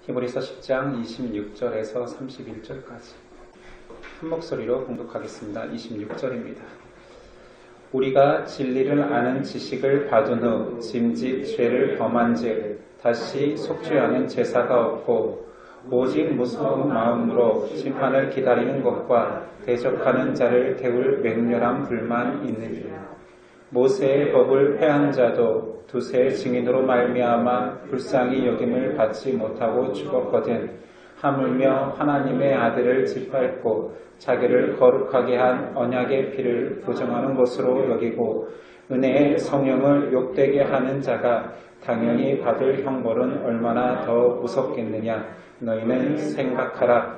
히브리서 10장 26절에서 31절까지 한 목소리로 봉독하겠습니다. 26절입니다. 우리가 진리를 아는 지식을 받은 후 짐짓 죄를 범한즉 다시 속죄하는 제사가 없고 오직 무서운 마음으로 심판을 기다리는 것과 대적하는 자를 태울 맹렬한 불만 있느니라. 모세의 법을 폐한 자도 두세 증인으로 말미암아 불쌍히 여김을 받지 못하고 죽었거든 하물며 하나님의 아들을 짓밟고 자기를 거룩하게 한 언약의 피를 부정하는 것으로 여기고 은혜의 성령을 욕되게 하는 자가 당연히 받을 형벌은 얼마나 더 무섭겠느냐. 너희는 생각하라.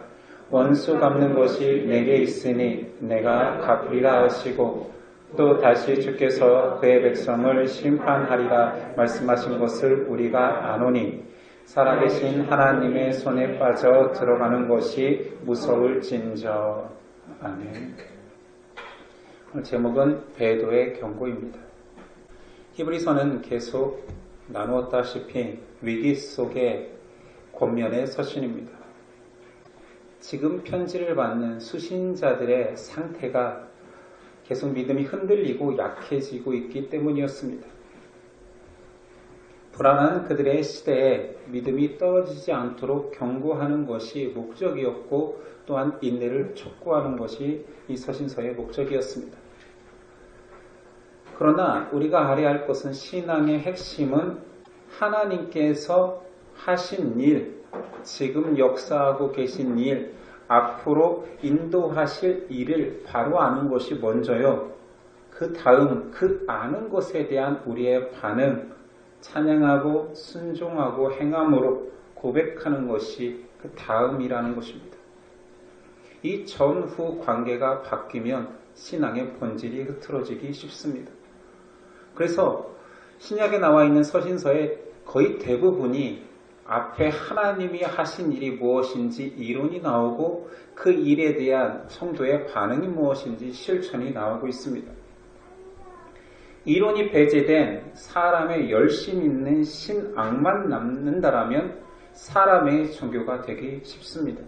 원수 갚는 것이 내게 있으니 내가 갚으리라 하시고 또 다시 주께서 그의 백성을 심판하리라 말씀하신 것을 우리가 아노니 살아계신 하나님의 손에 빠져 들어가는 것이 무서울진저. 아멘. 오늘 제목은 배도의 경고입니다. 히브리서는 계속 나누었다시피 위기 속의 권면의 서신입니다. 지금 편지를 받는 수신자들의 상태가 계속 믿음이 흔들리고 약해지고 있기 때문이었습니다. 불안한 그들의 시대에 믿음이 떨어지지 않도록 경고하는 것이 목적이었고 또한 인내를 촉구하는 것이 이 서신서의 목적이었습니다. 그러나 우리가 알아야 할 것은 신앙의 핵심은 하나님께서 하신 일, 지금 역사하고 계신 일, 앞으로 인도하실 일을 바로 아는 것이 먼저요. 그 다음 그 아는 것에 대한 우리의 반응, 찬양하고 순종하고 행함으로 고백하는 것이 그 다음이라는 것입니다. 이 전후 관계가 바뀌면 신앙의 본질이 흐트러지기 쉽습니다. 그래서 신약에 나와 있는 서신서의 거의 대부분이 앞에 하나님이 하신 일이 무엇인지 이론이 나오고 그 일에 대한 성도의 반응이 무엇인지 실천이 나오고 있습니다. 이론이 배제된 사람의 열심 있는 신앙만 남는다라면 사람의 종교가 되기 쉽습니다.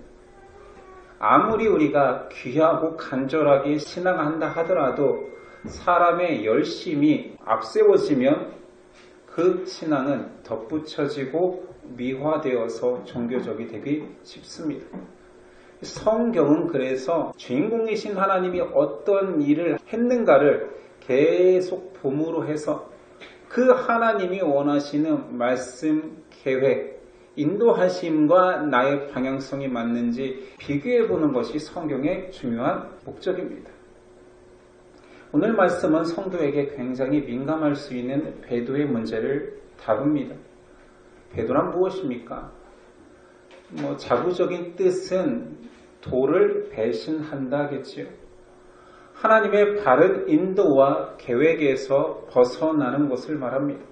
아무리 우리가 귀하고 간절하게 신앙한다 하더라도 사람의 열심이 앞세워지면 그 신앙은 덧붙여지고 미화되어서 종교적이 되기 쉽습니다. 성경은 그래서 주인공이신 하나님이 어떤 일을 했는가를 계속 봄으로 해서 그 하나님이 원하시는 말씀, 계획, 인도하심과 나의 방향성이 맞는지 비교해보는 것이 성경의 중요한 목적입니다. 오늘 말씀은 성도에게 굉장히 민감할 수 있는 배도의 문제를 다룹니다. 배도란 무엇입니까? 자구적인 뜻은 도를 배신한다겠지요. 하나님의 바른 인도와 계획에서 벗어나는 것을 말합니다.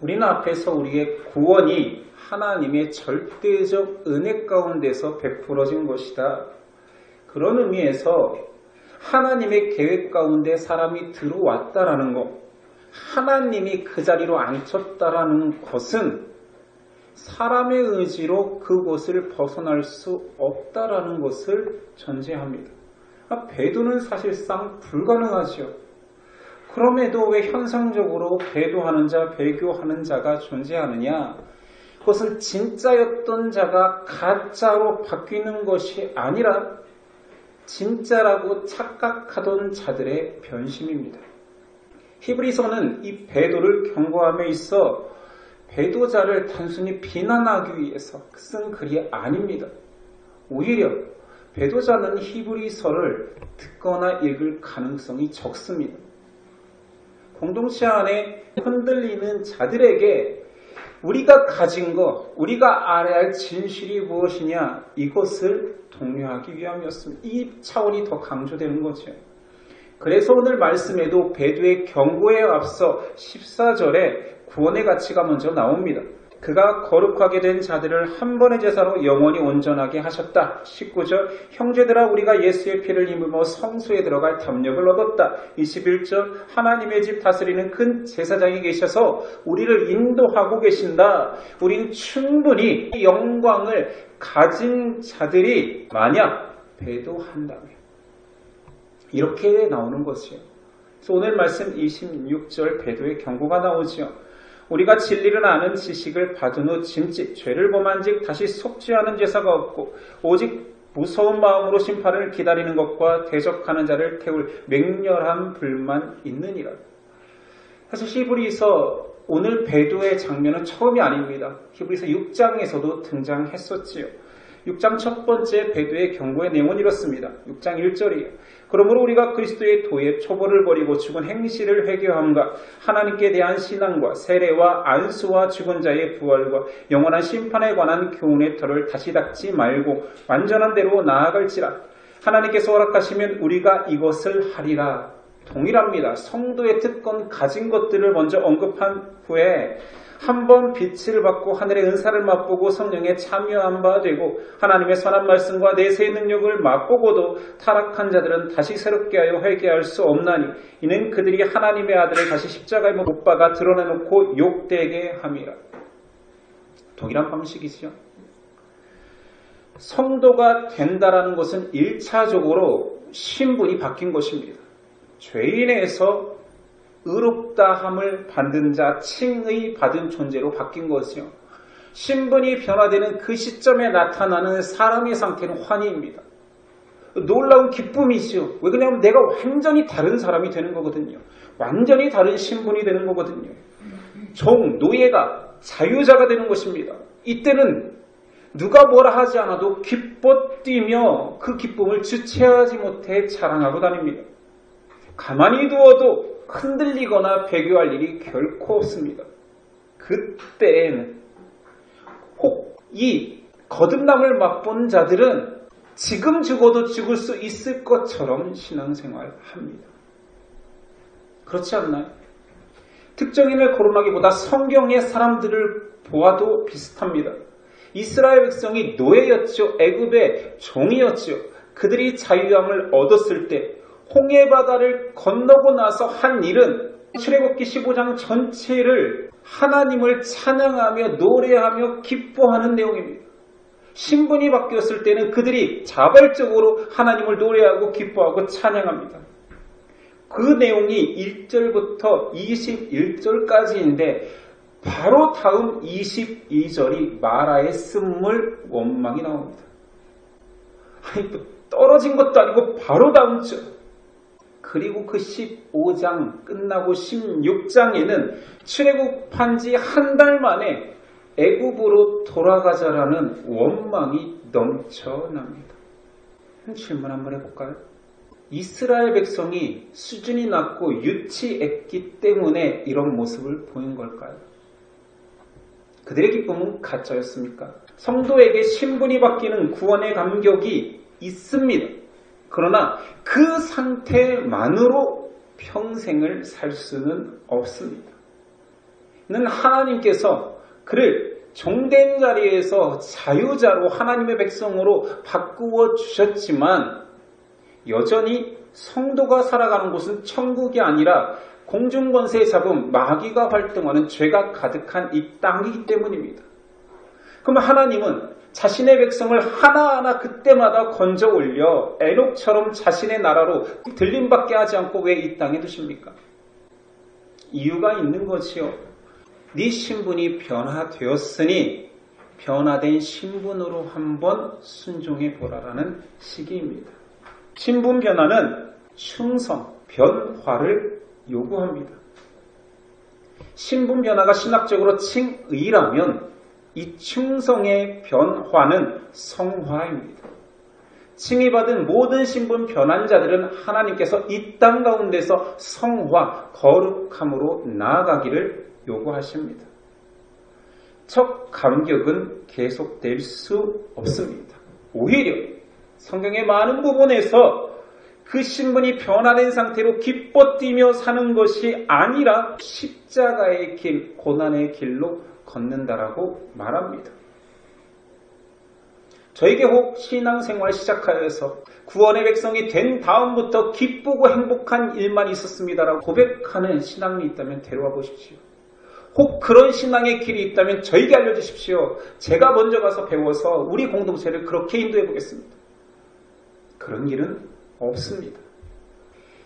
우리는 앞에서 우리의 구원이 하나님의 절대적 은혜 가운데서 베풀어진 것이다. 그런 의미에서 하나님의 계획 가운데 사람이 들어왔다라는 것, 하나님이 그 자리로 앉혔다라는 것은 사람의 의지로 그곳을 벗어날 수 없다라는 것을 전제합니다. 배도는 사실상 불가능하죠. 그럼에도 왜 현상적으로 배도하는 자, 배교하는 자가 존재하느냐? 그것은 진짜였던 자가 가짜로 바뀌는 것이 아니라 진짜라고 착각하던 자들의 변심입니다. 히브리서는 이 배도를 경고함에 있어 배도자를 단순히 비난하기 위해서 쓴 글이 아닙니다. 오히려 배도자는 히브리서를 듣거나 읽을 가능성이 적습니다. 공동체 안에 흔들리는 자들에게 우리가 가진 것, 우리가 알아야 할 진실이 무엇이냐, 이것을 독려하기 위함이었습니다. 이 차원이 더 강조되는 거죠. 그래서 오늘 말씀에도 배도의 경고에 앞서 14절에 구원의 가치가 먼저 나옵니다. 그가 거룩하게 된 자들을 한 번의 제사로 영원히 온전하게 하셨다. 19절 형제들아 우리가 예수의 피를 입으며 성소에 들어갈 담력을 얻었다. 21절 하나님의 집 다스리는 큰 제사장이 계셔서 우리를 인도하고 계신다. 우린 충분히 영광을 가진 자들이 만약 배도한다면 이렇게 나오는 것이에요. 그래서 오늘 말씀 26절 배도의 경고가 나오죠. 우리가 진리를 아는 지식을 받은 후 짐짓 죄를 범한즉 다시 속죄하는 제사가 없고 오직 무서운 마음으로 심판을 기다리는 것과 대적하는 자를 태울 맹렬한 불만 있느니라. 사실 히브리서 오늘 배도의 장면은 처음이 아닙니다. 히브리서 6장에서도 등장했었지요. 6장 첫 번째 배도의 경고의 내용은 이렇습니다. 6장 1절이에요. 그러므로 우리가 그리스도의 도에 초벌을 버리고 죽은 행실을 회개함과 하나님께 대한 신앙과 세례와 안수와 죽은 자의 부활과 영원한 심판에 관한 교훈의 털을 다시 닦지 말고 완전한 대로 나아갈지라. 하나님께서 허락하시면 우리가 이것을 하리라. 동일합니다. 성도의 특권 가진 것들을 먼저 언급한 후에 한번 빛을 받고 하늘의 은사를 맛보고 성령에 참여한 바 되고 하나님의 선한 말씀과 내세의 능력을 맛보고도 타락한 자들은 다시 새롭게 하여 회개할 수 없나니 이는 그들이 하나님의 아들을 다시 십자가에 못 박아 드러내놓고 욕되게 함이라. 동일한 방식이지요. 성도가 된다라는 것은 1차적으로 신분이 바뀐 것입니다. 죄인에서 의롭다함을 받은 자, 칭의 받은 존재로 바뀐 것이요. 신분이 변화되는 그 시점에 나타나는 사람의 상태는 환희입니다. 놀라운 기쁨이지요. 왜 그러냐면 내가 완전히 다른 사람이 되는 거거든요. 완전히 다른 신분이 되는 거거든요. 종, 노예가 자유자가 되는 것입니다. 이때는 누가 뭐라 하지 않아도 기뻐 뛰며 그 기쁨을 주체하지 못해 자랑하고 다닙니다. 가만히 두어도 흔들리거나 배교할 일이 결코 없습니다. 그때에는 혹 이 거듭남을 맛본 자들은 지금 죽어도 죽을 수 있을 것처럼 신앙생활을 합니다. 그렇지 않나요? 특정인을 거론하기보다 성경의 사람들을 보아도 비슷합니다. 이스라엘 백성이 노예였죠. 애굽의 종이었죠. 그들이 자유함을 얻었을 때 홍해바다를 건너고 나서 한 일은 출애굽기 15장 전체를 하나님을 찬양하며 노래하며 기뻐하는 내용입니다. 신분이 바뀌었을 때는 그들이 자발적으로 하나님을 노래하고 기뻐하고 찬양합니다. 그 내용이 1절부터 21절까지인데 바로 다음 22절이 마라의 쓴물 원망이 나옵니다. 아니, 떨어진 것도 아니고 바로 다음 절. 그리고 그 15장 끝나고 16장에는 출애굽한 지 한 달 만에 애굽으로 돌아가자라는 원망이 넘쳐납니다. 질문 한번 해볼까요? 이스라엘 백성이 수준이 낮고 유치했기 때문에 이런 모습을 보인 걸까요? 그들의 기쁨은 가짜였습니까? 성도에게 신분이 바뀌는 구원의 감격이 있습니다. 그러나 그 상태만으로 평생을 살 수는 없습니다. 이는 하나님께서 그를 종된 자리에서 자유자로 하나님의 백성으로 바꾸어 주셨지만 여전히 성도가 살아가는 곳은 천국이 아니라 공중권세에 잡은 마귀가 활동하는 죄가 가득한 이 땅이기 때문입니다. 그럼 하나님은 자신의 백성을 하나하나 그때마다 건져 올려 에녹처럼 자신의 나라로 들림받게 하지 않고 왜 이 땅에 두십니까? 이유가 있는 거지요. 네 신분이 변화되었으니 변화된 신분으로 한번 순종해 보라라는 시기입니다. 신분 변화는 충성, 변화를 요구합니다. 신분 변화가 신학적으로 칭의라면 이 충성의 변화는 성화입니다. 칭의받은 모든 신분 변한 자들은 하나님께서 이 땅 가운데서 성화, 거룩함으로 나아가기를 요구하십니다. 첫 감격은 계속될 수 없습니다. 오히려 성경의 많은 부분에서 그 신분이 변화된 상태로 기뻐 뛰며 사는 것이 아니라 십자가의 길, 고난의 길로 걷는다라고 말합니다. 저에게 혹 신앙생활 시작하여서 구원의 백성이 된 다음부터 기쁘고 행복한 일만 있었습니다라고 고백하는 신앙이 있다면 데려와 보십시오. 혹 그런 신앙의 길이 있다면 저에게 알려주십시오. 제가 먼저 가서 배워서 우리 공동체를 그렇게 인도해 보겠습니다. 그런 길은 없습니다.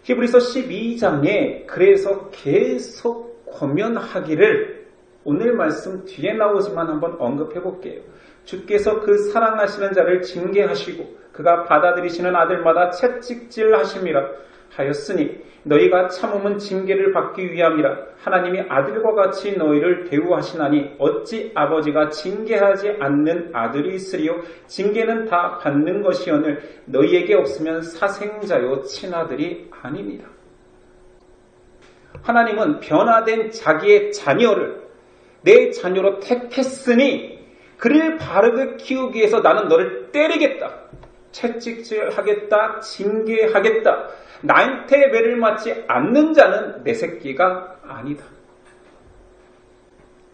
히브리서 12장에 그래서 계속 권면하기를 오늘 말씀 뒤에 나오지만 한번 언급해 볼게요. 주께서 그 사랑하시는 자를 징계하시고 그가 받아들이시는 아들마다 채찍질하심이라 하였으니 너희가 참음은 징계를 받기 위함이라. 하나님이 아들과 같이 너희를 대우하시나니 어찌 아버지가 징계하지 않는 아들이 있으리요. 징계는 다 받는 것이오늘 너희에게 없으면 사생자요 친아들이 아닙니다. 하나님은 변화된 자기의 자녀를 내 자녀로 택했으니 그를 바르게 키우기 위해서 나는 너를 때리겠다. 채찍질하겠다. 징계하겠다. 나한테 매를 맞지 않는 자는 내 새끼가 아니다.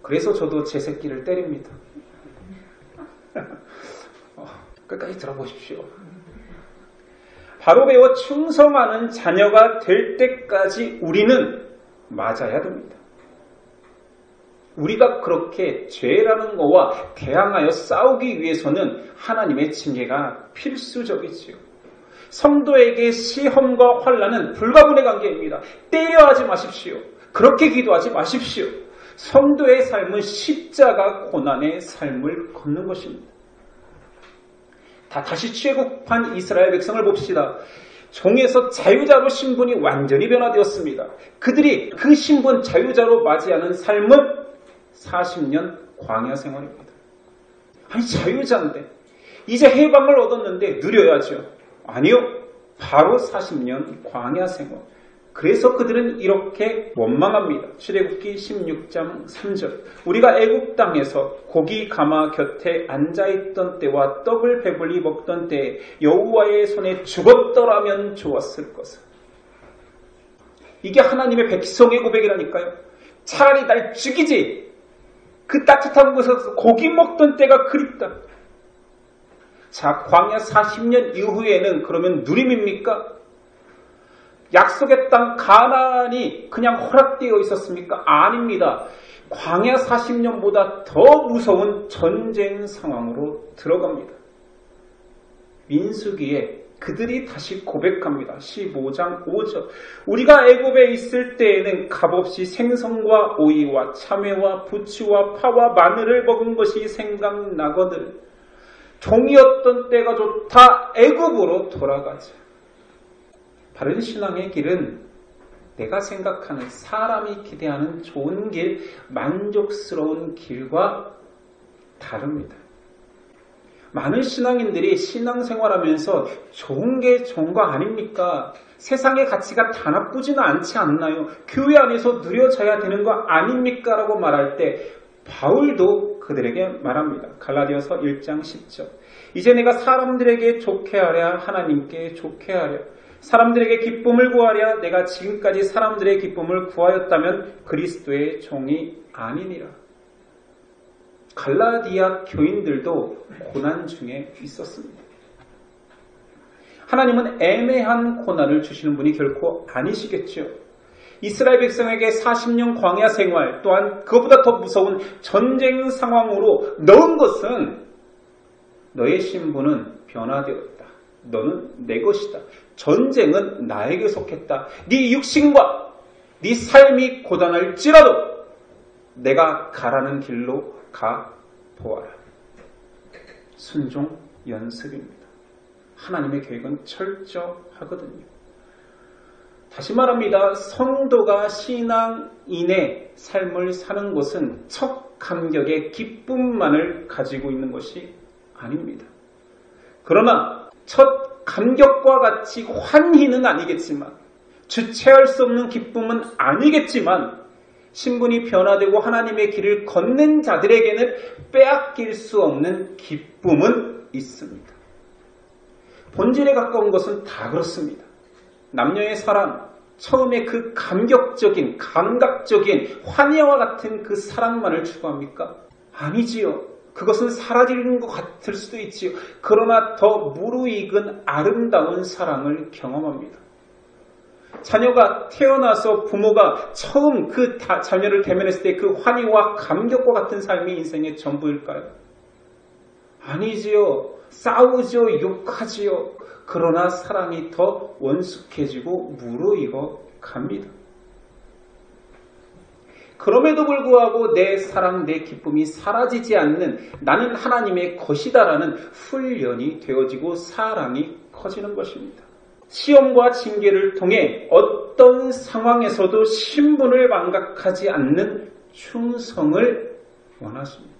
그래서 저도 제 새끼를 때립니다. 끝까지 들어보십시오. 바로 배워 충성하는 자녀가 될 때까지 우리는 맞아야 됩니다. 우리가 그렇게 죄라는 것과 대항하여 싸우기 위해서는 하나님의 징계가 필수적이지요. 성도에게 시험과 환난은 불가분의 관계입니다. 때려 하지 마십시오. 그렇게 기도하지 마십시오. 성도의 삶은 십자가 고난의 삶을 걷는 것입니다. 다시 출애굽한 이스라엘 백성을 봅시다. 종에서 자유자로 신분이 완전히 변화되었습니다. 그들이 그 신분 자유자로 맞이하는 삶은 40년 광야 생활입니다. 아니 자유자인데 이제 해방을 얻었는데 누려야죠. 아니요. 바로 40년 광야 생활. 그래서 그들은 이렇게 원망합니다. 출애굽기 16장 3절. 우리가 애굽 땅에서 고기 가마 곁에 앉아있던 때와 떡을 배불리 먹던 때에 여호와의 손에 죽었더라면 좋았을 것을. 이게 하나님의 백성의 고백이라니까요. 차라리 날 죽이지. 그 따뜻한 곳에서 고기 먹던 때가 그립다. 자, 광야 40년 이후에는 그러면 누림입니까? 약속의 땅 가나안이 그냥 허락되어 있었습니까? 아닙니다. 광야 40년보다 더 무서운 전쟁 상황으로 들어갑니다. 민수기에 그들이 다시 고백합니다. 15장 5절. 우리가 애굽에 있을 때에는 값없이 생선과 오이와 참외와 부추와 파와 마늘을 먹은 것이 생각나거늘 종이었던 때가 좋다. 애굽으로 돌아가자. 바른 신앙의 길은 내가 생각하는 사람이 기대하는 좋은 길, 만족스러운 길과 다릅니다. 많은 신앙인들이 신앙생활하면서 좋은 게 좋은 거 아닙니까? 세상의 가치가 다 나쁘지는 않지 않나요? 교회 안에서 누려져야 되는 거 아닙니까? 라고 말할 때 바울도 그들에게 말합니다. 갈라디아서 1장 10절. 이제 내가 사람들에게 좋게 하랴 하나님께 좋게 하랴. 사람들에게 기쁨을 구하랴. 내가 지금까지 사람들의 기쁨을 구하였다면 그리스도의 종이 아니니라. 갈라디아 교인들도 고난 중에 있었습니다. 하나님은 애매한 고난을 주시는 분이 결코 아니시겠죠. 이스라엘 백성에게 40년 광야 생활 또한 그것보다 더 무서운 전쟁 상황으로 넣은 것은 너의 신분은 변화되었다. 너는 내 것이다. 전쟁은 나에게 속했다. 네 육신과 네 삶이 고단할지라도 내가 가라는 길로 가보아라. 순종 연습입니다. 하나님의 계획은 철저하거든요. 다시 말합니다. 성도가 신앙인의 삶을 사는 것은 첫 감격의 기쁨만을 가지고 있는 것이 아닙니다. 그러나 첫 감격과 같이 환희는 아니겠지만 주체할 수 없는 기쁨은 아니겠지만 신분이 변화되고 하나님의 길을 걷는 자들에게는 빼앗길 수 없는 기쁨은 있습니다. 본질에 가까운 것은 다 그렇습니다. 남녀의 사랑, 처음에 그 감격적인, 감각적인 환희와 같은 그 사랑만을 추구합니까? 아니지요. 그것은 사라지는 것 같을 수도 있지요. 그러나 더 무르익은 아름다운 사랑을 경험합니다. 자녀가 태어나서 부모가 처음 그 자녀를 대면했을 때 그 환희와 감격과 같은 삶이 인생의 전부일까요? 아니지요. 싸우지요. 욕하지요. 그러나 사랑이 더 원숙해지고 무르익어 갑니다. 그럼에도 불구하고 내 사랑, 내 기쁨이 사라지지 않는 나는 하나님의 것이다라는 훈련이 되어지고 사랑이 커지는 것입니다. 시험과 징계를 통해 어떤 상황에서도 신분을 망각하지 않는 충성을 원하십니다.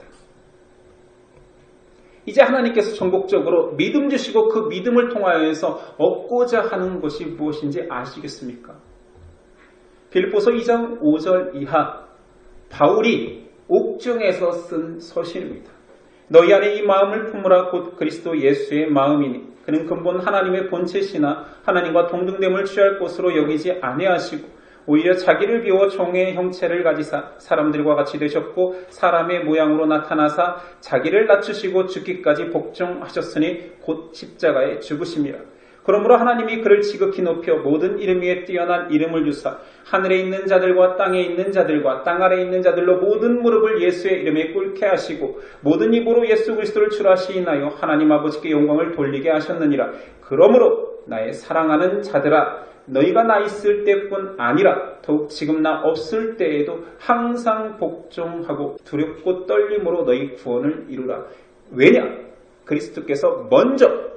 이제 하나님께서 전국적으로 믿음 주시고 그 믿음을 통하여서 얻고자 하는 것이 무엇인지 아시겠습니까? 빌립보서 2장 5절 이하 바울이 옥중에서 쓴 서신입니다. 너희 안에 이 마음을 품으라 곧 그리스도 예수의 마음이니 그는 근본 하나님의 본체시나 하나님과 동등됨을 취할 것으로 여기지 아니하시고 오히려 자기를 비워 종의 형체를 가지사 사람들과 같이 되셨고 사람의 모양으로 나타나사 자기를 낮추시고 죽기까지 복종하셨으니 곧 십자가에 죽으심이라. 그러므로 하나님이 그를 지극히 높여 모든 이름 위에 뛰어난 이름을 주사 하늘에 있는 자들과 땅에 있는 자들과 땅 아래에 있는 자들로 모든 무릎을 예수의 이름에 꿇게 하시고 모든 입으로 예수 그리스도를 주라 시인하여 하나님 아버지께 영광을 돌리게 하셨느니라. 그러므로 나의 사랑하는 자들아 너희가 나 있을 때뿐 아니라 더욱 지금 나 없을 때에도 항상 복종하고 두렵고 떨림으로 너희 구원을 이루라. 왜냐? 그리스도께서 먼저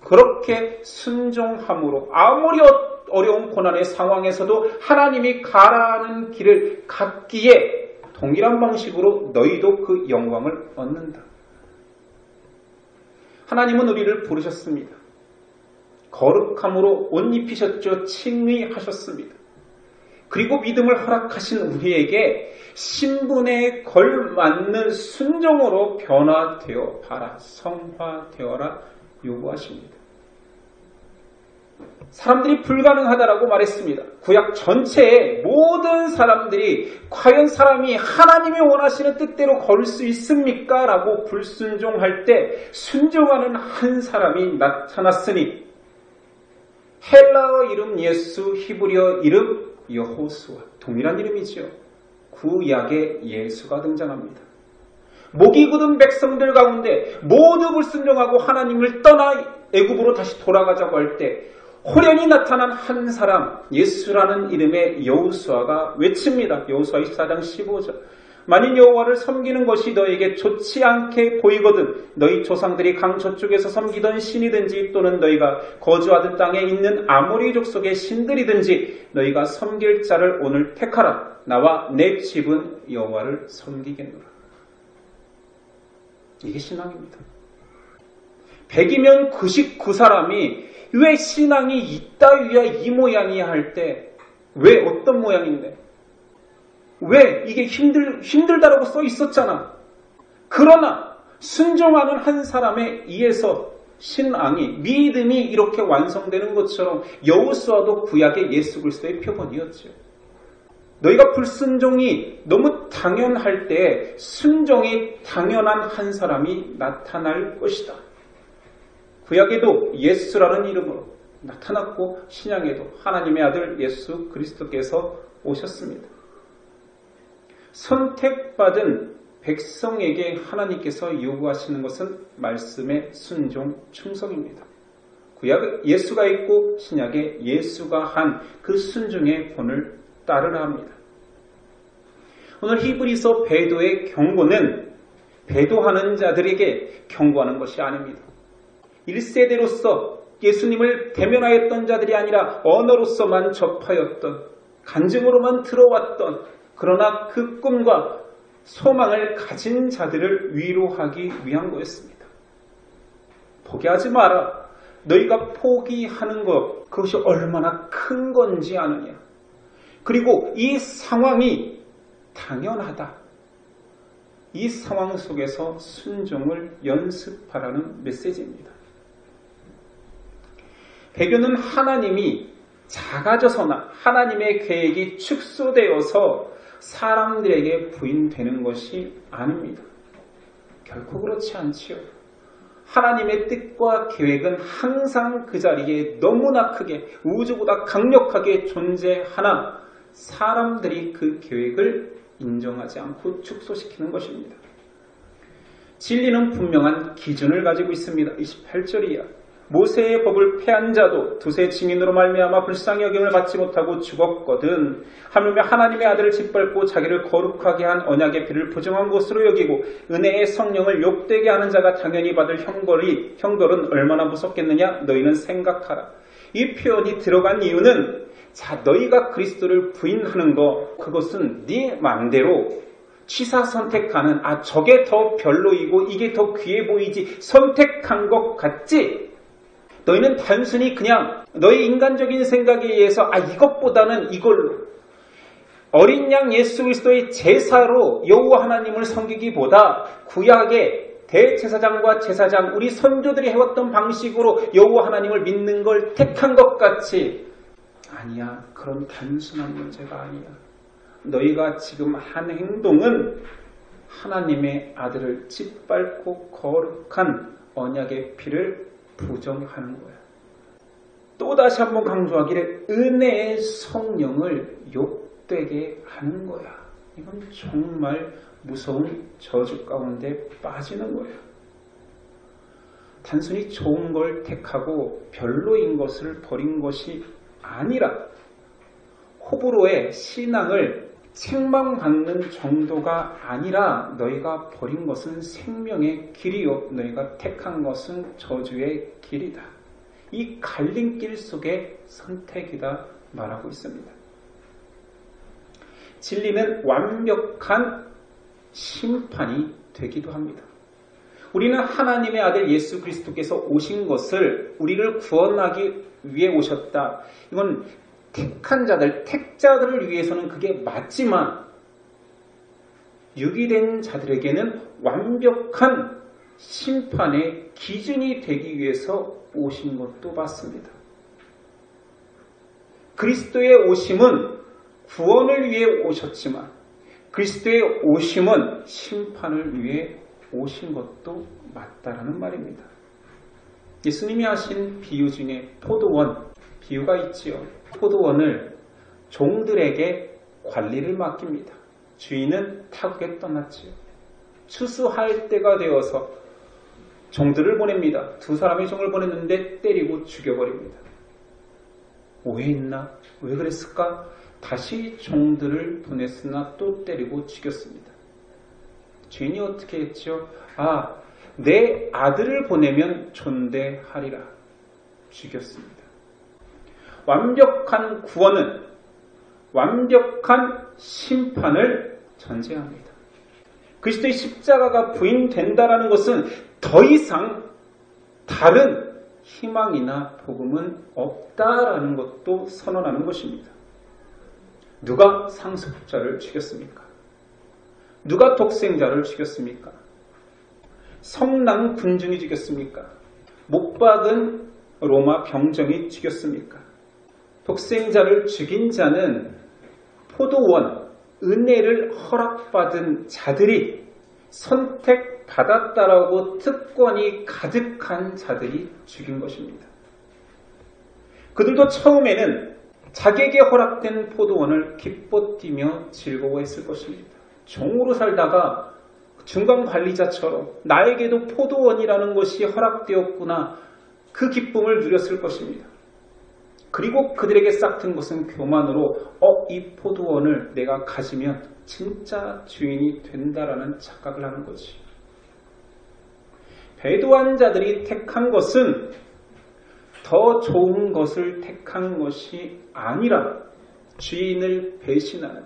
그렇게 순종함으로 아무리 어려운 고난의 상황에서도 하나님이 가라는 길을 갔기에 동일한 방식으로 너희도 그 영광을 얻는다. 하나님은 우리를 부르셨습니다. 거룩함으로 옷 입히셨죠. 칭의하셨습니다. 그리고 믿음을 허락하신 우리에게 신분에 걸맞는 순종으로 변화되어 봐라. 성화되어라 요구하십니다. 사람들이 불가능하다라고 말했습니다. 구약 전체의 모든 사람들이 과연 사람이 하나님이 원하시는 뜻대로 걸을 수 있습니까? 라고 불순종할 때 순종하는 한 사람이 나타났으니 헬라어 이름 예수, 히브리어 이름 여호수아 동일한 이름이지요. 구약의 예수가 등장합니다. 목이 굳은 백성들 가운데 모두 불순종하고 하나님을 떠나 애굽으로 다시 돌아가자고 할 때 호련히 나타난 한 사람 예수라는 이름의 여호수아가 외칩니다. 여호수아 24장 15절 만일 여호와를 섬기는 것이 너에게 좋지 않게 보이거든 너희 조상들이 강 저쪽에서 섬기던 신이든지 또는 너희가 거주하던 땅에 있는 아모리 족속의 신들이든지 너희가 섬길 자를 오늘 택하라. 나와 내 집은 여호와를 섬기겠노라. 이게 신앙입니다. 100이면 99사람이 왜 신앙이 이따위야 이 모양이야 할 때 왜 어떤 모양인데 왜 이게 힘들다라고 써 있었잖아. 그러나 순종하는 한 사람에 의해서 신앙이 믿음이 이렇게 완성되는 것처럼 여호수아도 구약의 예수 그리스도의 표본이었죠. 너희가 불순종이 너무 당연할 때 순종이 당연한 한 사람이 나타날 것이다. 구약에도 예수라는 이름으로 나타났고 신약에도 하나님의 아들 예수 그리스도께서 오셨습니다. 선택받은 백성에게 하나님께서 요구하시는 것은 말씀의 순종, 충성입니다. 구약에 예수가 있고 신약에 예수가 한 그 순종의 본을 따르라 합니다. 오늘 히브리서 배도의 경고는 배도하는 자들에게 경고하는 것이 아닙니다. 1세대로서 예수님을 대면하였던 자들이 아니라 언어로서만 접하였던 간증으로만 들어왔던 그러나 그 꿈과 소망을 가진 자들을 위로하기 위한 거였습니다. 포기하지 마라. 너희가 포기하는 것 그것이 얼마나 큰 건지 아느냐. 그리고 이 상황이 당연하다. 이 상황 속에서 순종을 연습하라는 메시지입니다. 배교는 하나님이 작아져서나 하나님의 계획이 축소되어서 사람들에게 부인되는 것이 아닙니다. 결코 그렇지 않지요. 하나님의 뜻과 계획은 항상 그 자리에 너무나 크게 우주보다 강력하게 존재하나 사람들이 그 계획을 인정하지 않고 축소시키는 것입니다. 진리는 분명한 기준을 가지고 있습니다. 28절이야. 모세의 법을 폐한 자도 두세 증인으로 말미암아 불쌍히 여김을 받지 못하고 죽었거든. 하물며 하나님의 아들을 짓밟고 자기를 거룩하게 한 언약의 피를 부정한 것으로 여기고 은혜의 성령을 욕되게 하는 자가 당연히 받을 형벌은 얼마나 무섭겠느냐 너희는 생각하라. 이 표현이 들어간 이유는 자 너희가 그리스도를 부인하는 거 그것은 네 마음대로 취사 선택하는 저게 더 별로이고 이게 더 귀해 보이지 선택한 것 같지? 너희는 단순히 그냥 너희 인간적인 생각에 의해서 이것보다는 이걸로 어린 양 예수 그리스도의 제사로 여호와 하나님을 섬기기보다 구약의 대제사장과 제사장 우리 선조들이 해왔던 방식으로 여호와 하나님을 믿는 걸 택한 것 같이 아니야. 그런 단순한 문제가 아니야. 너희가 지금 한 행동은 하나님의 아들을 짓밟고 거룩한 언약의 피를 부정하는 거야. 또다시 한번 강조하기를 은혜의 성령을 욕되게 하는 거야. 이건 정말 무서운 저주 가운데 빠지는 거예요. 단순히 좋은 걸 택하고 별로인 것을 버린 것이 아니라 호불호의 신앙을 책망받는 정도가 아니라 너희가 버린 것은 생명의 길이요 너희가 택한 것은 저주의 길이다. 이 갈림길 속의 선택이다 말하고 있습니다. 진리는 완벽한 심판이 되기도 합니다. 우리는 하나님의 아들 예수 그리스도께서 오신 것을 우리를 구원하기 위해 오셨다. 이건 택한 자들, 택자들을 위해서는 그게 맞지만 유기된 자들에게는 완벽한 심판의 기준이 되기 위해서 오신 것도 맞습니다. 그리스도의 오심은 구원을 위해 오셨지만 그리스도의 오심은 심판을 위해 오신 것도 맞다라는 말입니다. 예수님이 하신 비유 중에 포도원 비유가 있지요. 포도원을 종들에게 관리를 맡깁니다. 주인은 타국에 떠났지요. 추수할 때가 되어서 종들을 보냅니다. 두 사람의 종을 보냈는데 때리고 죽여버립니다. 오해했나? 왜 그랬을까? 다시 종들을 보냈으나 또 때리고 죽였습니다. 주인이 어떻게 했죠? 내 아들을 보내면 존대하리라. 죽였습니다. 완벽한 구원은 완벽한 심판을 전제합니다. 그리스도의 십자가가 부인된다라는 것은 더 이상 다른 희망이나 복음은 없다라는 것도 선언하는 것입니다. 누가 상습자를 죽였습니까? 누가 독생자를 죽였습니까? 성난 군중이 죽였습니까? 못 박은 로마 병정이 죽였습니까? 독생자를 죽인 자는 포도원, 은혜를 허락받은 자들이 선택받았다라고 특권이 가득한 자들이 죽인 것입니다. 그들도 처음에는 자기에게 허락된 포도원을 기뻐 뛰며 즐거워했을 것입니다. 종으로 살다가 중간관리자처럼 나에게도 포도원이라는 것이 허락되었구나 그 기쁨을 누렸을 것입니다. 그리고 그들에게 싹튼 것은 교만으로 이 포도원을 내가 가지면 진짜 주인이 된다라는 착각을 하는 거지. 배도한 자들이 택한 것은 더 좋은 것을 택한 것이 아니라 주인을 배신하는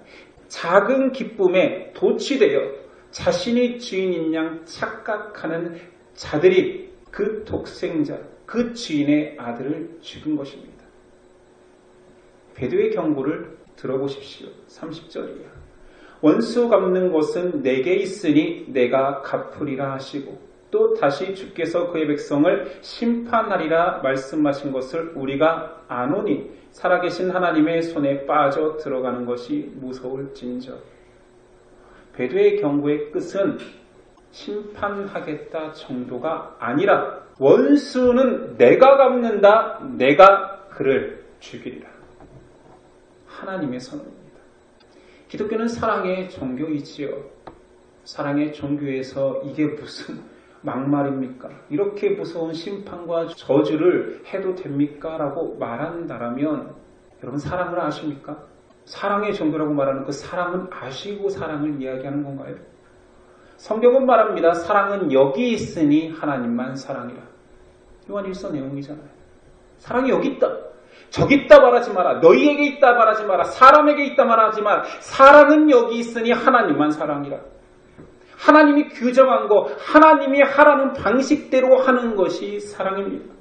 작은 기쁨에 도취되어 자신이 주인인 양 착각하는 자들이 그 독생자, 그 주인의 아들을 죽인 것입니다. 배도의 경고를 들어보십시오. 30절이야. 원수 갚는 것은 내게 있으니 내가 갚으리라 하시고 또 다시 주께서 그의 백성을 심판하리라 말씀하신 것을 우리가 아노니 살아계신 하나님의 손에 빠져 들어가는 것이 무서울진저. 배도의 경고의 끝은 심판하겠다 정도가 아니라 원수는 내가 갚는다, 내가 그를 죽이리라. 하나님의 선언입니다. 기독교는 사랑의 종교이지요. 사랑의 종교에서 이게 무슨 막말입니까? 이렇게 무서운 심판과 저주를 해도 됩니까? 라고 말한다라면 여러분 사랑을 아십니까? 사랑의 종교라고 말하는 그 사랑은 아시고 사랑을 이야기하는 건가요? 성경은 말합니다. 사랑은 여기 있으니 하나님만 사랑이라. 요한 1서 내용이잖아요. 사랑이 여기 있다. 저기 있다 말하지 마라. 너희에게 있다 말하지 마라. 사람에게 있다 말하지 마라. 사랑은 여기 있으니 하나님만 사랑이라. 하나님이 규정한 거, 하나님이 하라는 방식대로 하는 것이 사랑입니다.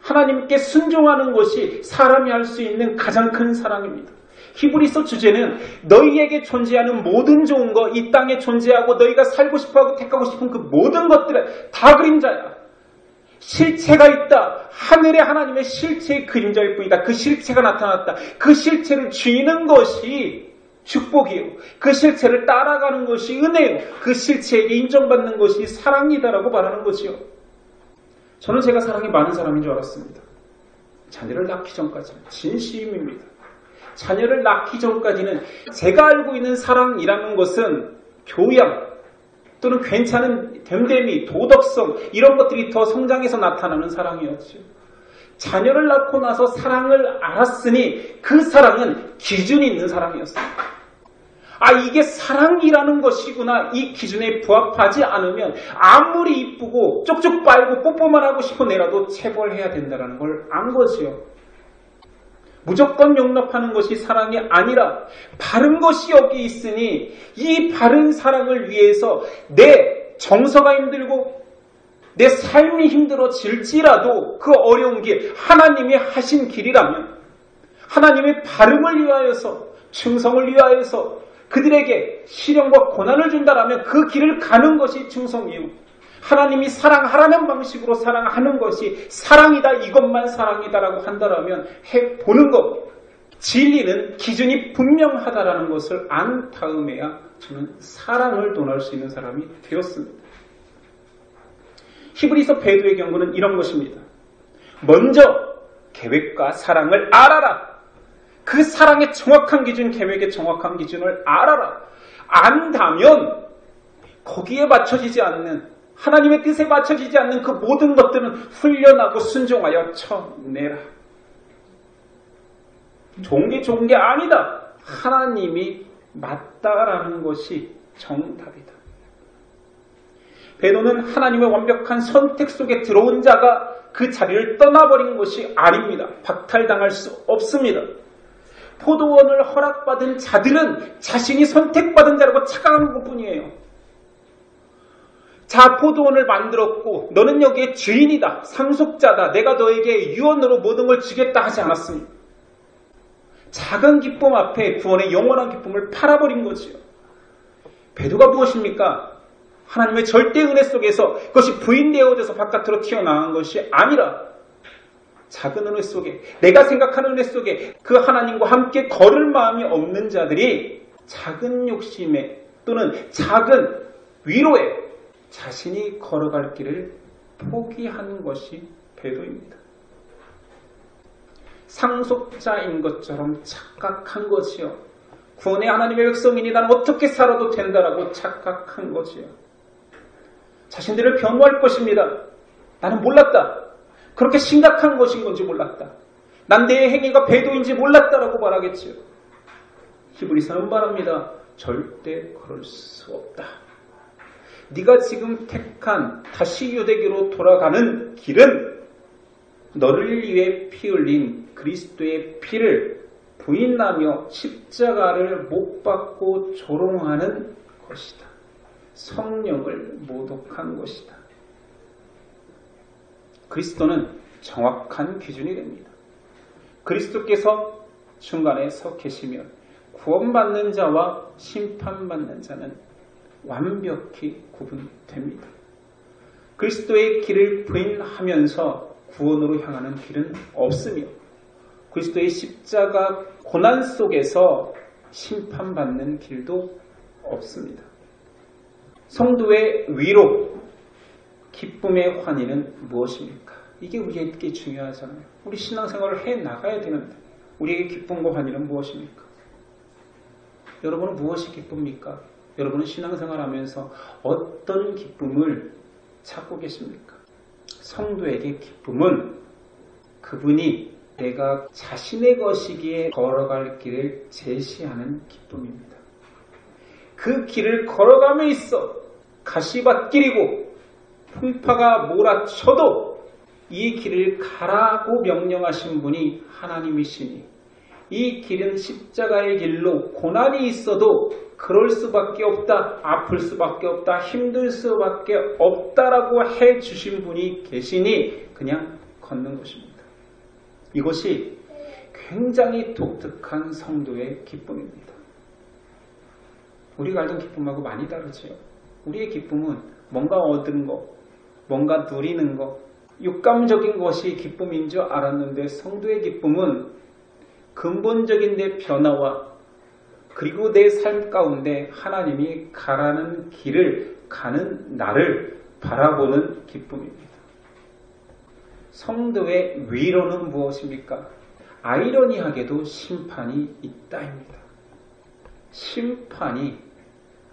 하나님께 순종하는 것이 사람이 할 수 있는 가장 큰 사랑입니다. 히브리서 주제는 너희에게 존재하는 모든 좋은 거, 이 땅에 존재하고 너희가 살고 싶어하고 택하고 싶은 그 모든 것들은 다 그림자야. 실체가 있다. 하늘의 하나님의 실체의 그림자일 뿐이다. 그 실체가 나타났다. 그 실체를 쥐는 것이 축복이요. 그 실체를 따라가는 것이 은혜요. 그 실체에게 인정받는 것이 사랑이다라고 말하는 거지요. 저는 제가 사랑이 많은 사람인 줄 알았습니다. 자녀를 낳기 전까지는 진심입니다. 자녀를 낳기 전까지는 제가 알고 있는 사랑이라는 것은 교양 또는 괜찮은 됨됨이, 도덕성 이런 것들이 더 성장해서 나타나는 사랑이었죠. 자녀를 낳고 나서 사랑을 알았으니 그 사랑은 기준이 있는 사랑이었습니다. 이게 사랑이라는 것이구나. 이 기준에 부합하지 않으면 아무리 이쁘고 쪽쪽 빨고 뽀뽀만 하고 싶은 애라도 체벌해야 된다는 걸 안 거지요. 무조건 용납하는 것이 사랑이 아니라 바른 것이 여기 있으니 이 바른 사랑을 위해서 내 정서가 힘들고 내 삶이 힘들어질지라도 그 어려운 길, 하나님이 하신 길이라면 하나님의 바름을 위하여서 충성을 위하여서 그들에게 시련과 고난을 준다라면 그 길을 가는 것이 충성이요. 하나님이 사랑하라는 방식으로 사랑하는 것이 사랑이다, 이것만 사랑이다라고 한다라면 해보는 것. 진리는 기준이 분명하다라는 것을 안 다음에야 저는 사랑을 논할 수 있는 사람이 되었습니다. 히브리서 베드로의 경고는 이런 것입니다. 먼저 계획과 사랑을 알아라. 그 사랑의 정확한 기준, 계획의 정확한 기준을 알아라. 안다면 거기에 맞춰지지 않는, 하나님의 뜻에 맞춰지지 않는 그 모든 것들은 훈련하고 순종하여 쳐내라. 좋은 게 아니다. 하나님이 맞다라는 것이 정답이다. 베드로는 하나님의 완벽한 선택 속에 들어온 자가 그 자리를 떠나버린 것이 아닙니다. 박탈당할 수 없습니다. 포도원을 허락받은 자들은 자신이 선택받은 자라고 착각하는 것뿐이에요. 자, 포도원을 만들었고 너는 여기에 주인이다, 상속자다, 내가 너에게 유언으로 모든 걸 주겠다 하지 않았습니다. 작은 기쁨 앞에 구원의 영원한 기쁨을 팔아버린 거지요. 베드로가 무엇입니까? 하나님의 절대 은혜 속에서 그것이 부인되어져서 바깥으로 튀어나온 것이 아니라 작은 은혜 속에, 내가 생각하는 은혜 속에 그 하나님과 함께 걸을 마음이 없는 자들이 작은 욕심에 또는 작은 위로에 자신이 걸어갈 길을 포기한 것이 베드로입니다. 상속자인 것처럼 착각한 것이요. 구원의 하나님의 백성이니 나는 어떻게 살아도 된다라고 착각한 것이요. 자신들을 변호할 것입니다. 나는 몰랐다. 그렇게 심각한 것인 건지 몰랐다. 난 내 행위가 배도인지 몰랐다라고 말하겠지요. 히브리서는 말합니다. 절대 그럴 수 없다. 네가 지금 택한 다시 유대교로 돌아가는 길은 너를 위해 피 흘린 그리스도의 피를 부인하며 십자가를 못 박고 조롱하는 것이다. 성령을 모독한 것이다. 그리스도는 정확한 기준이 됩니다. 그리스도께서 중간에 서 계시면 구원받는 자와 심판받는 자는 완벽히 구분됩니다. 그리스도의 길을 부인하면서 구원으로 향하는 길은 없으며 그리스도의 십자가 고난 속에서 심판받는 길도 없습니다. 성도의 위로, 기쁨의 환희는 무엇입니까? 이게 우리에게 중요하잖아요. 우리 신앙생활을 해나가야 되는데 우리에게 기쁨과 환희는 무엇입니까? 여러분은 무엇이 기쁩니까? 여러분은 신앙생활하면서 어떤 기쁨을 찾고 계십니까? 성도에게 기쁨은 그분이 내가 자신의 것이기에 걸어갈 길을 제시하는 기쁨입니다. 그 길을 걸어감에 있어 가시밭길이고 풍파가 몰아쳐도 이 길을 가라고 명령하신 분이 하나님이시니 이 길은 십자가의 길로 고난이 있어도 그럴 수밖에 없다, 아플 수밖에 없다, 힘들 수밖에 없다라고 해주신 분이 계시니 그냥 걷는 것입니다. 이것이 굉장히 독특한 성도의 기쁨입니다. 우리가 알던 기쁨하고 많이 다르지요. 우리의 기쁨은 뭔가 얻은 것, 뭔가 누리는 것, 육감적인 것이 기쁨인 줄 알았는데 성도의 기쁨은 근본적인 내 변화와 그리고 내 삶 가운데 하나님이 가라는 길을 가는 나를 바라보는 기쁨입니다. 성도의 위로는 무엇입니까? 아이러니하게도 심판이 있다입니다. 심판이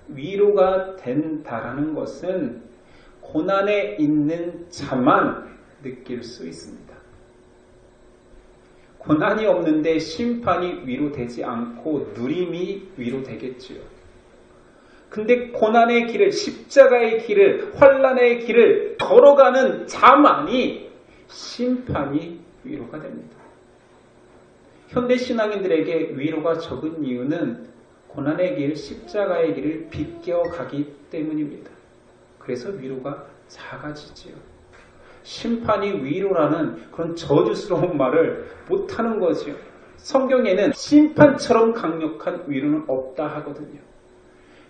위로가 된다라는 것은 고난에 있는 자만 느낄 수 있습니다. 고난이 없는데 심판이 위로되지 않고 누림이 위로되겠지요. 근데 고난의 길을, 십자가의 길을, 환난의 길을 걸어가는 자만이 심판이 위로가 됩니다. 현대 신앙인들에게 위로가 적은 이유는 고난의 길, 십자가의 길을 비껴가기 때문입니다. 그래서 위로가 작아지지요. 심판이 위로라는 그런 저주스러운 말을 못하는 거지요. 성경에는 심판처럼 강력한 위로는 없다 하거든요.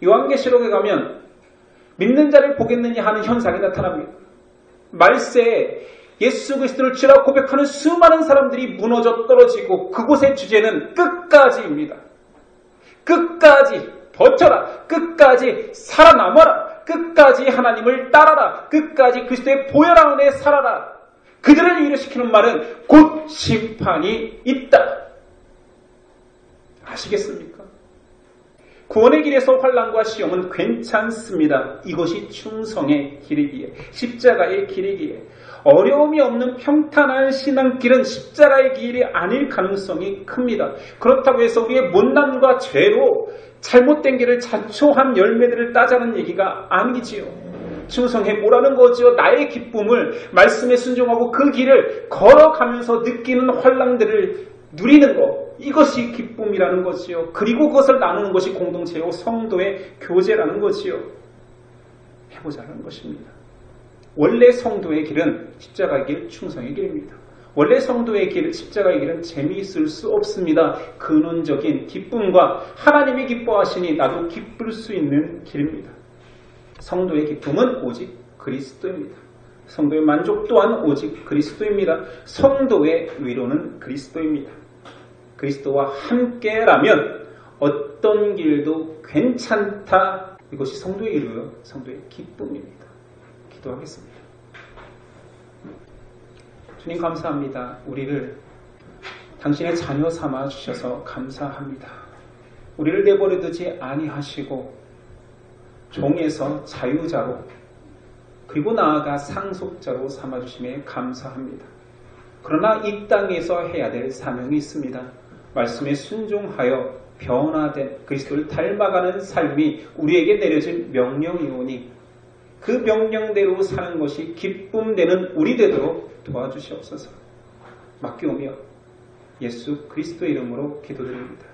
요한계시록에 가면 믿는 자를 보겠느냐 하는 현상이 나타납니다. 말세에 예수 그리스도를 주라 고백하는 수많은 사람들이 무너져 떨어지고 그곳의 주제는 끝까지입니다. 끝까지 버텨라. 끝까지 살아남아라. 끝까지 하나님을 따라라. 끝까지 그리스도의 보혈 안에 살아라. 그들을 위로시키는 말은 곧 심판이 있다. 아시겠습니까? 구원의 길에서 환난과 시험은 괜찮습니다. 이것이 충성의 길이기에, 십자가의 길이기에, 어려움이 없는 평탄한 신앙길은 십자가의 길이 아닐 가능성이 큽니다. 그렇다고 해서 우리의 못난과 죄로 잘못된 길을 자초한 열매들을 따자는 얘기가 아니지요. 충성해 뭐라는 거지요? 나의 기쁨을 말씀에 순종하고 그 길을 걸어가면서 느끼는 환난들을 누리는 것, 이것이 기쁨이라는 거지요. 그리고 그것을 나누는 것이 공동체요 성도의 교제라는 거지요. 해보자는 것입니다. 원래 성도의 길은 십자가의 길, 충성의 길입니다. 원래 성도의 길, 십자가의 길은 재미있을 수 없습니다. 근원적인 기쁨과 하나님이 기뻐하시니 나도 기쁠 수 있는 길입니다. 성도의 기쁨은 오직 그리스도입니다. 성도의 만족 또한 오직 그리스도입니다. 성도의 위로는 그리스도입니다. 그리스도와 함께라면 어떤 길도 괜찮다. 이것이 성도의 위로요, 성도의 기쁨입니다. 기도하겠습니다. 주님 감사합니다. 우리를 당신의 자녀 삼아 주셔서 감사합니다. 우리를 내버려 두지 아니하시고 종에서 자유자로 그리고 나아가 상속자로 삼아 주심에 감사합니다. 그러나 이 땅에서 해야 될 사명이 있습니다. 말씀에 순종하여 변화된 그리스도를 닮아가는 삶이 우리에게 내려진 명령이오니 그 명령대로 사는 것이 기쁨되는 우리 되도록 도와주시옵소서. 맡기오며 예수 그리스도의 이름으로 기도드립니다.